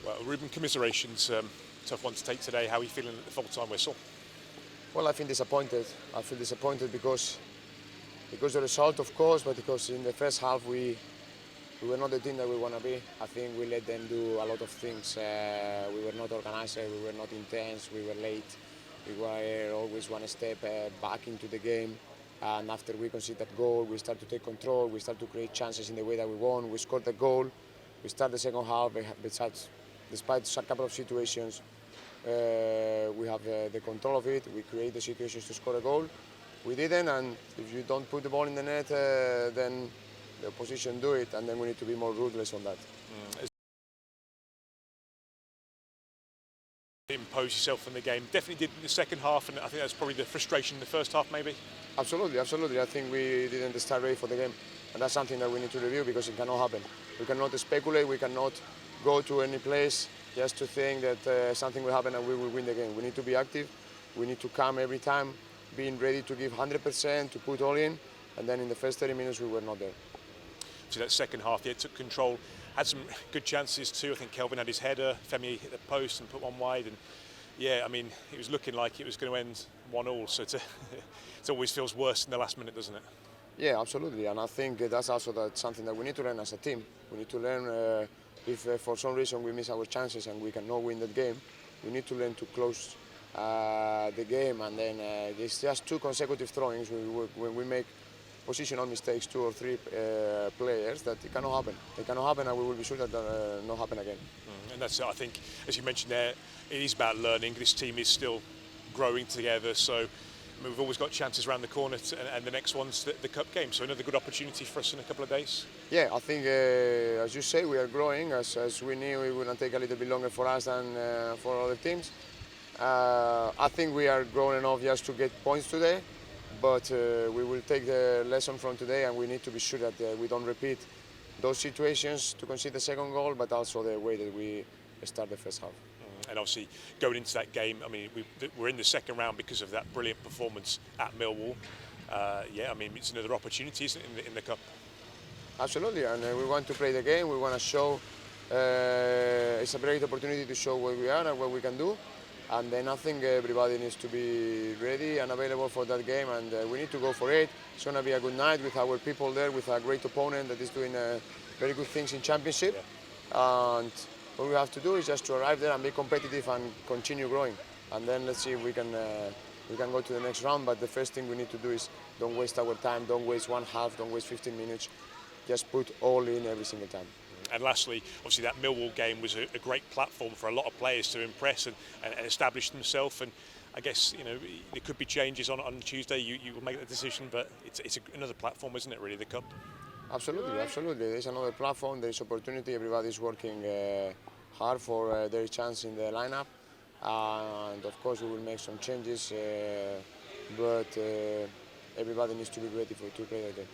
Well, Rubén, commiserations. Tough one to take today. How are you feeling at the full-time whistle? Well, I feel disappointed. I feel disappointed because the result, of course, but because in the first half we were not the team that we want to be. I think we let them do a lot of things. We were not organized, we were not intense, we were late. We were always one step back into the game. And after we concede that goal, we start to take control, we start to create chances in the way that we want. We scored the goal. We start the second half, despite a couple of situations, we have the control of it. We create the situations to score a goal. We didn't, and if you don't put the ball in the net, then the opposition do it, and then we need to be more ruthless on that. Impose yourself in the game. Definitely did in the second half, and I think that's probably the frustration in the first half, maybe. Absolutely, absolutely. I think we didn't start ready for the game, and that's something that we need to review because it cannot happen. We cannot speculate. We cannot go to any place just to think that something will happen and we will win the game. We need to be active. We need to come every time, being ready to give 100%, to put all in, and then in the first 30 minutes we were not there. So that second half, yeah, took control, had some good chances too. I think Kelvin had his header, Femi hit the post and put one wide, and yeah, I mean, it was looking like it was going to end 1-1. So it always feels worse in the last minute, doesn't it? Yeah, absolutely, and I think that's also something that we need to learn as a team. We need to learn if for some reason we miss our chances and we cannot win that game, we need to learn to close the game, and then it's just 2 consecutive throw-ins when we make positional mistakes, 2 or 3 players, that it cannot happen. It cannot happen, and we will be sure that not happen again. And that's, I think, as you mentioned there, it is about learning. This team is still growing together, so I mean, we've always got chances around the corner, and the next one's the cup game. So another good opportunity for us in a couple of days. Yeah, I think, as you say, we are growing. As we knew, it would take a little bit longer for us than for other teams. I think we are growing enough just to get points today, but we will take the lesson from today, and we need to be sure that we don't repeat those situations to concede the second goal, but also the way that we start the first half. And obviously, going into that game, I mean, we're in the second round because of that brilliant performance at Millwall. Yeah, I mean, it's another opportunity, isn't it, in the cup? Absolutely, and we want to play the game. We want to show. It's a great opportunity to show where we are and what we can do. And then I think everybody needs to be ready and available for that game, and we need to go for it. It's going to be a good night with our people there, with a great opponent that is doing very good things in Championship. Yeah. And what we have to do is just to arrive there and be competitive and continue growing. And then let's see if we can go to the next round. But the first thing we need to do is don't waste our time, don't waste one half, don't waste 15 minutes. Just put all in every single time. And lastly, obviously that Millwall game was a great platform for a lot of players to impress and establish themselves. And I guess, you know, there could be changes on Tuesday. You will make the decision, but it's another platform, isn't it, really, the cup? Absolutely, absolutely. There's another platform, there's opportunity. Everybody's working hard for their chance in the lineup. And of course we will make some changes, but everybody needs to be ready to play that game.